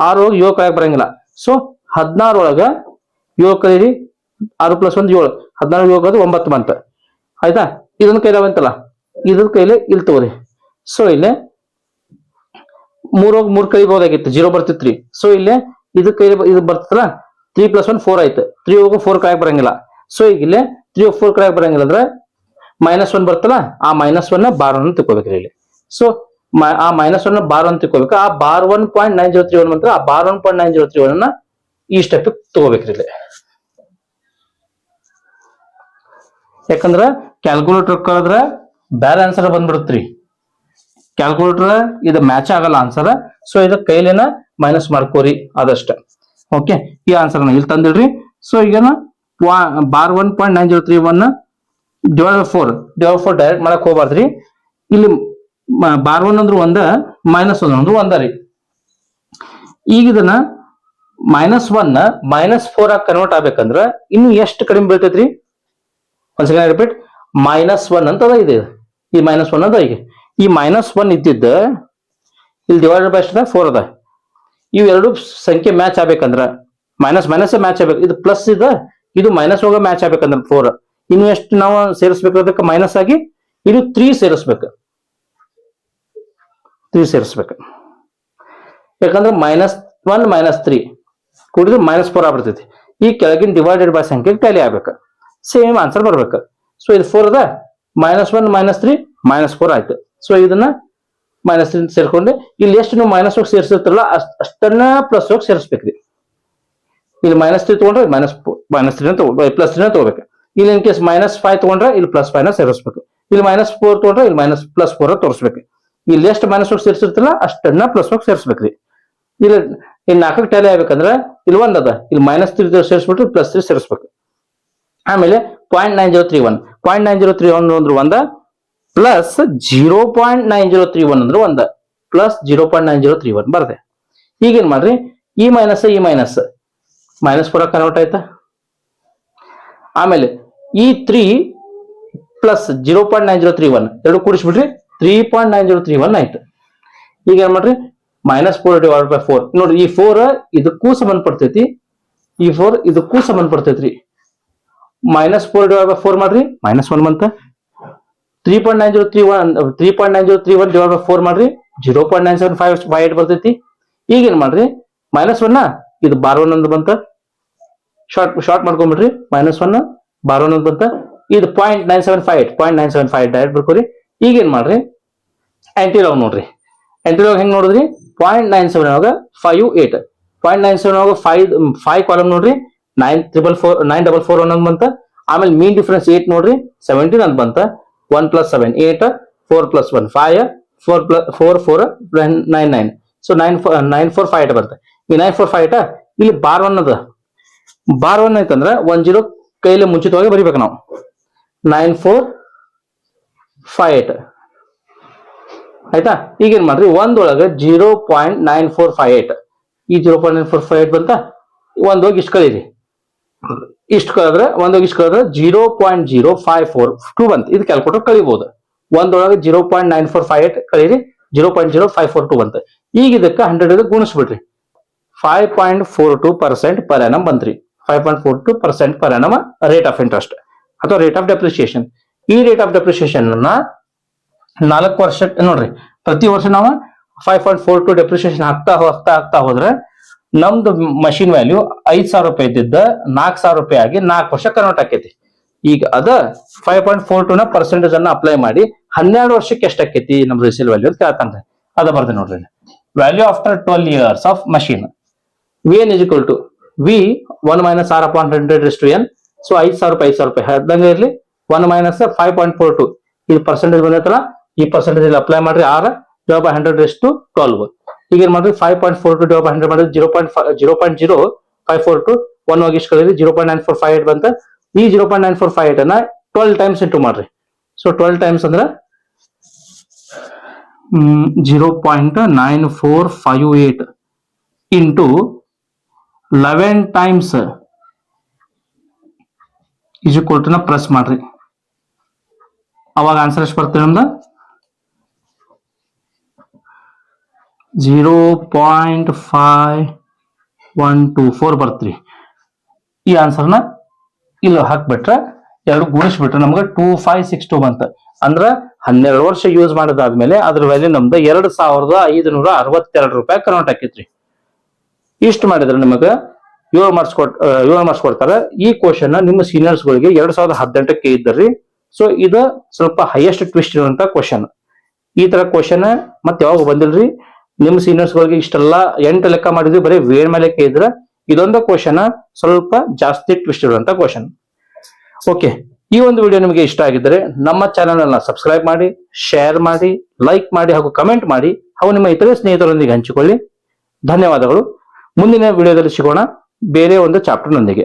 6 ಹೋಗಿ 7 ಕಳೆಯಕ್ ಬರಂಗಿಲ್ಲ. ಸೊ 16 ಒಳಗ 7 ಕಳೀರಿ. 6 + 1 7. 16 7 ಕಳೆದ್ರೆ 9 ಬಂತ. ಆಯ್ತಾ? ಇದನ್ನ ಕೈಲ ಬಂತಲ್ಲ, ಇದ್ರ ಕೈಲಿ ಇಲ್ಲಿ ತಗೋರಿ. ಸೊ ಇಲ್ಲೇ 3 ಹೋಗಿ 3 ಕಳಿಬಹುದಾಗಿತ್ತು, 0 ಬರ್ತಿತ್ರಿ. ಸೊ ಇಲ್ಲೇ ಇದು ಕೈಲಿ ಇದು ಬರ್ತದಲ್ಲ, 3 + 1 4 ಆಯ್ತು. 3 ಹೋಗಿ 4 ಕಳೆಯಕ್ ಬರಂಗಿಲ್ಲ. ಸೊ ಈಗ ಇಲ್ಲೇ 3 ಹೋಗಿ 4 ಕಳೆಯಕ್ ಬರಂಗಿಲ್ಲ ಅಂದ್ರೆ -1 ಬರ್ತಲ್ಲ, ಆ -1 ಬಾರ್ ಅನ್ನು ತಿಳ್ಕೊಬೇಕ್ರಿ ಇಲ್ಲಿ. ಸೊ ಆ -1 ಬಾರ್ ಅನ್ನು ತಿಳ್ಕೊಬೇಕು. ಆ ಬಾರ್ 1.9031 ಮಂತ್ರ ಆ ಬಾರ್ 1.9031 ಅನ್ನ ಈ ಸ್ಟೆಪ್ ತಗೋಬೇಕ್ರಿ ಇಲ್ಲಿ. ಯಾಕಂದ್ರ ಕ್ಯಾಲ್ಕುಲೇಟರ್ ಕಳೆದ್ರ ಬೇರೆ ಆನ್ಸರ್ ಬಂದ್ಬಿಡುತ್ರಿ. ಕ್ಯಾಲ್ಕುಲೇಟರ್ ಇದು ಮ್ಯಾಚ್ ಆಗಲ್ಲ ಆನ್ಸರ್. ಸೊ ಇದ ಕೈಲೇನ ಮೈನಸ್ ಮಾಡ್ಕೋರಿ ಆದಷ್ಟ. ಓಕೆ, ಈ ಆನ್ಸರ್ ಇಲ್ಲಿ ತಂದಿಡ್ರಿ. ಸೊ ಈಗ ಬಾರ್ 1.9031 /4 ಡೈರೆಕ್ಟ್ ಮಾಡಕ್ ಹೋಗ್ಬಾರ್ದ್ರಿ. ಇಲ್ಲಿ ಬಾರ್ 1 ಅಂದ್ರೆ 1, -1 ಅಂದ್ರೆ 1 ರೀ. ಈಗ ಇದನ್ನ -1 -4 ಆಗಿ ಕನ್ವರ್ಟ್ ಆಗ್ಬೇಕಂದ್ರ ಇನ್ನು ಎಷ್ಟು ಕಡಿಮೆ ಬೀಳ್ತೈತ್ರಿ? ಒಂದ್ ಸೆಕೆಂಡ್ ರಿಪೀಟ್. -1 ಅಂತ ಅದ ಇದೆ. ಈ -1 ಅದ. ಈಗ ಈ -1 ಇದ್ದಿದ್ದ ಇಲ್ಲಿ ಡಿವೈಡೆಡ್ ಬೈ ಎಷ್ಟು 4 ಅದ. ಇವೆರಡು ಸಂಖ್ಯೆ ಮ್ಯಾಚ್ ಆಗ್ಬೇಕಂದ್ರ ಮೈನಸ್ ಮ್ಯಾಚ್ ಆಗ್ಬೇಕು. ಇದು ಪ್ಲಸ್ ಇದೆ, ಇದು ಮೈನಸ್ ಹೋಗ ಮ್ಯಾಚ್ ಆಗ್ಬೇಕಂದ್ರ 4. ಇನ್ನು ಎಷ್ಟು ನಾವು ಸೇರಿಸ್ಬೇಕು? ಅದಕ್ಕೆ ಮೈನಸ್ ಆಗಿ ಇದು 3 ಸೇರಿಸ್ಬೇಕು. 3 ಸೇರಿಸ್ಬೇಕು. ಯಾಕಂದ್ರೆ -1 -3 ಕೂಡಿದ್ರೆ -4 ಆಗ್ಬಿಡ್ತೈತಿ. ಈ ಕೆಳಗಿನ ಡಿವೈಡೆಡ್ ಬೈ ಸಂಖ್ಯೆ ಟ್ಯಾಲಿ ಆಗ್ಬೇಕು, ಸೇಮ್ ಆನ್ಸರ್ ಬರ್ಬೇಕು. ಸೊ ಇದು 4 ಅದ. -1 -3 -4 ಆಯ್ತು. ಸೊ ಇದನ್ನ -3 ಸೇರ್ಕೊಂಡೆ ಇಲ್ಲಿ ಎಷ್ಟು ನೀವು -1 ಸೇರಿಸಿರ್ತಾರಲ್ಲ ಅಷ್ಟನ್ನ ಪ್ಲಸ್ ಹೋಗಿ ಸೇರಿಸ್ಬೇಕ್ರಿ. ಇಲ್ಲಿ -3 ತಗೊಂಡ್ರೆ -3 +3 ತಗೋಬೇಕು. ಇಲ್ಲಿ ಇನ್ ಕೇಸ್ -5 ತಗೊಂಡ್ರೆ ಇಲ್ಲಿ +5 ಸೇರಿಸ್ಬೇಕು. ಇಲ್ಲಿ -4 ತಗೊಂಡ್ರೆ ಇಲ್ಲಿ +4 ತೋರಿಸ್ಬೇಕು. ಇಲ್ಲಿ ಎಷ್ಟು -ಹೋಗಿ ಸೇರಿಸಿರ್ತಲ್ಲ ಅಷ್ಟನ್ನ ಪ್ಲಸ್ ಹೋಗಿ ಸೇರಿಸ್ಬೇಕ್ರಿ. ಇಲ್ಲಿ 4ಕ್ಕೆ ಟ್ಯಾಲಿ ಆಗ್ಬೇಕಂದ್ರೆ ಇಲ್ಲಿ 1 ಅದ, ಇಲ್ಲಿ -3 ಸೇರಿಸ್ಬಿಟ್ರೆ +3 ಸೇರಿಸ್ಬೇಕು. ಆಮೇಲೆ 0.9031 ಅಂದ್ರೆ 1 ಪ್ಲಸ್ 0.9031 ಅಂದ್ರೆ 1 ಪ್ಲಸ್ 0.9031 ಬರ್ದೆ. ಈಗೇನ್ ಮಾಡ್ರಿ, ಈ -4 ಕನ್ವರ್ಟ್ ಆಯ್ತಾ. ಆಮೇಲೆ ಈ 3 ಪ್ಲಸ್ 0.9031 ಎರಡು ಕೂಡಿಸ್ಬಿಟ್ರಿ 3.9031 ಆಯ್ತು. ಈಗ ಏನ್ ಮಾಡ್ರಿ, -4 / 4 ನೋಡ್ರಿ. ಈ 4 ಇದಕ್ಕೂ ಸಂಬಂಧಪಡ್ತೈತಿ, ಈ 4 ಇದಕ್ಕೂ ಸಂಬಂಧಪಡ್ತೈತ್ರಿ. -4 / 4 ಮಾಡ್ರಿ, -1 ಬಂತ. 3.9031 / 4 ಮಾಡ್ರಿ, 0.9758 ಬರ್ತೈತಿ. ಈಗೇನ್ ಮಾಡ್ರಿ, -1 ಇದು ಬಾರ್ 1 ಅಂತ ಬಂತ. ಶಾರ್ಟ್ ಮಾಡ್ಕೊಂಡ್ಬಿಡ್ರಿ. -1 ಬಾರ್ 1 ಅಂತ ಬಂತ. ಇದು 0.975 ಡೈರೆಕ್ಟ್ ಬರ್ಕೋರಿ. ಈಗೇನ್ ಮಾಡ್ರಿ, ಆಂಟಿಲಾಗ್ ನೋಡ್ರಿ. ಆಂಟಿಲಾಗ್ ಹೆಂಗ್ ನೋಡಿದ್ರಿ? 0.97 ಒಳಗ 5 8 0.97 ಒಳಗ 5 ಕಾಲಮ್ ನೋಡ್ರಿ. 944 ಅನ್ನೋದು ಬಂತ. ಆಮೇಲೆ ಮೀನ್ ಡಿಫರೆನ್ಸ್ 8 ನೋಡ್ರಿ, 17 ಅಂತ ಬಂತ. 1 + 7 8, 4 + 1 5, 4 4 9 9. ಸೊ 945 ಬರುತ್ತೆ. ಈ 945 ಇಲ್ಲಿ ಬಾರ್ 1 ಅದ. ಬಾರ್ 1 ಐತಂದ್ರ 10 ಕೈಲಿ ಮುಂಚಿತವಾಗಿ ಬರಿಬೇಕು ನಾವು. 9458 ಆಯ್ತಾ. ಈಗೇನ್ ಮಾಡ್ರಿ, 1 ಒಳಗೆ 0.9458 ಈ 0.9458 ಬಂತ. 1 ಹೋಗಿ ಇಷ್ಟು ಕಳೀರಿ. ಇಷ್ಟು ಕಳೆದ್ರೆ 1 ಹೋಗಿ ಇಷ್ಟು ಕಳೆದ್ರೆ 0.0542 ಬಂತು. ಇದು ಕ್ಯಾಲ್ಕುಲೇಟರ್ ಕಳಿಬಹುದು. 1 ಒಳಗೆ 0.9458 ಕಳೀರಿ, 0.0542 ಬಂತು. ಈಗ ಇದಕ್ಕೆ 100 ಗುಣಿಸ್ಬಿಡ್ರಿ. 5.42% per annum ಬಂತ್ರಿ. 5.42% per annum rate of interest ಅಥವಾ ರೇಟ್ ಆಫ್ ಡೆಪ್ರಿಸಿಯೇಷನ್. ಈ ರೇಟ್ ಆಫ್ ಡೆಪ್ರಿಸಿಯೇಷನ್ ಅನ್ನ 4 ವರ್ಷ ನೋಡ್ರಿ. ಪ್ರತಿ ವರ್ಷ ನಾವು 5.42 ಡೆಪ್ರಿಸಿಯೇಷನ್ ಆಗ್ತಾ ಹೋದ್ರೆ ನಮ್ದು ಮಷಿನ್ ವ್ಯಾಲ್ಯೂ 5,000 ರೂಪಾಯಿ ಇದ್ದಿದ್ದ 4,000 ರೂಪಾಯಿ ಆಗಿ 4 ವರ್ಷ ಕನ್ವರ್ಟ್ ಆಕೈತಿ. ಈಗ ಅದ 5.42 ಪರ್ಸೆಂಟೇಜ್ ಅನ್ನ ಅಪ್ಲೈ ಮಾಡಿ 12 ವರ್ಷಕ್ಕೆ ಎಷ್ಟು ಆಕೈತಿ ನಮ್ ರಿಸೇಲ್ ವ್ಯಾಲ್ಯೂ ಅಂತ ಕೇಳ್ತಾನ್ರಿ. ಅದ ಬರ್ದೆ ನೋಡ್ರಿ. Value after 12 years of machine VN = V 1 - R/100 / N. So 5,000 ರೂಪಾಯಿ 5,000 ರೂಪಾಯಿ ಹೇಳ್ದಂಗೆ ಇರ್ಲಿ. 1 ಮೈನಸ್ 5.42 ಇದು ಪರ್ಸೆಂಟೇಜ್ ಬಂದೈತಲ್ಲ, ಈ ಪರ್ಸೆಂಟೇಜ್ ಅಪ್ಲೈ ಮಾಡ್ರಿ. 6 ಡಿವೈಡ್ ಬೈ 100 ರೇಸ್ ಟು 12. ಈಗ ಏನ್ ಮಾಡ್ರಿ 5.42 ಡಿವೈಡ್ ಬೈ 100 ಮಾಡಿದ್ರೆ 0.0542 1 ಹೋಗಿ ಇಷ್ಟು ಕಳೆದ್ರಿ 0.9458 ಬಂತ. ಈ 0.9458 ಅನ್ನ 12 ಟೈಮ್ಸ್ ಇಂಟು ಮಾಡ್ರಿ. ಸೊ 12 ಟೈಮ್ಸ್ ಅಂದ್ರೆ 0.9458 into 11 times is equal to ನ ಪ್ಲಸ್ ಮಾಡ್ರಿ. ಅವಾಗ ಆನ್ಸರ್ ಎಷ್ಟು ಬರ್ತದೆ ನಮ್ದು 0.5124 ಬರ್ತ್ರಿ. ಈ ಆನ್ಸರ್ನ ಇಲ್ಲಿ ಹಾಕ್ಬಿಟ್ರೆ ಎರಡು ಗುಣಿಸ್ಬಿಟ್ರೆ ನಮ್ಗೆ 2562 ಬಂತ. ಅಂದ್ರ 12 ವರ್ಷ ಯೂಸ್ ಮಾಡೋದಾದ್ಮೇಲೆ ಅದ್ರ ವ್ಯಾಲ್ಯೂ ನಮ್ದು 2562 ರೂಪಾಯಿ ಕನ್ವರ್ಟ್ ಆಕೈತ್ರಿ. ಇಷ್ಟು ಮಾಡಿದ್ರೆ ನಿಮಗೆ 7 ಮಾರ್ಕ್ಸ್ ಕೊಡ್ತಾರ. ಈ ಕ್ವಶನ್ ನಿಮ್ಮ ಸೀನಿಯರ್ಸ್ ಗಳಿಗೆ 2018ಕ್ಕೆ ಇದ್ದರಿ. ಸೊ ಇದು ಸ್ವಲ್ಪ ಹೈಯೆಸ್ಟ್ ಟ್ವಿಸ್ಟ್ ಇರುವಂತ ಕ್ವಶನ್. ಈ ತರ ಕ್ವಶನ್ ಮತ್ತೆ ಯಾವಾಗ ಬಂದಿಲ್ರಿ. ನಿಮ್ಮ ಸೀನಿಯರ್ಸ್ ಗಳಿಗೆ ಇಷ್ಟೆಲ್ಲ 8 ಲೆಕ್ಕ ಮಾಡಿದ್ವಿ, ಬರೀ ವೇರ್ ಮೇಲೆ ಇದ್ರೆ ಇದೊಂದು ಕ್ವಶನ್ ಸ್ವಲ್ಪ ಜಾಸ್ತಿ ಟ್ವಿಸ್ಟ್ ಇರುವಂತ ಕ್ವಶನ್. ಓಕೆ, ಈ ಒಂದು ವಿಡಿಯೋ ನಿಮಗೆ ಇಷ್ಟ ಆಗಿದ್ದರೆ ನಮ್ಮ ಚಾನೆಲ್ ಅನ್ನ ಸಬ್ಸ್ಕ್ರೈಬ್ ಮಾಡಿ, ಶೇರ್ ಮಾಡಿ, ಲೈಕ್ ಮಾಡಿ ಹಾಗೂ ಕಮೆಂಟ್ ಮಾಡಿ ಹಾಗೂ ನಿಮ್ಮ ಇತರೆ ಸ್ನೇಹಿತರೊಂದಿಗೆ ಹಂಚಿಕೊಳ್ಳಿ. ಧನ್ಯವಾದಗಳು. ಮುಂದಿನ ವಿಡಿಯೋದಲ್ಲಿ ಸಿಗೋಣ ಬೇರೆ ಒಂದು ಚಾಪ್ಟರ್ ನೊಂದಿಗೆ.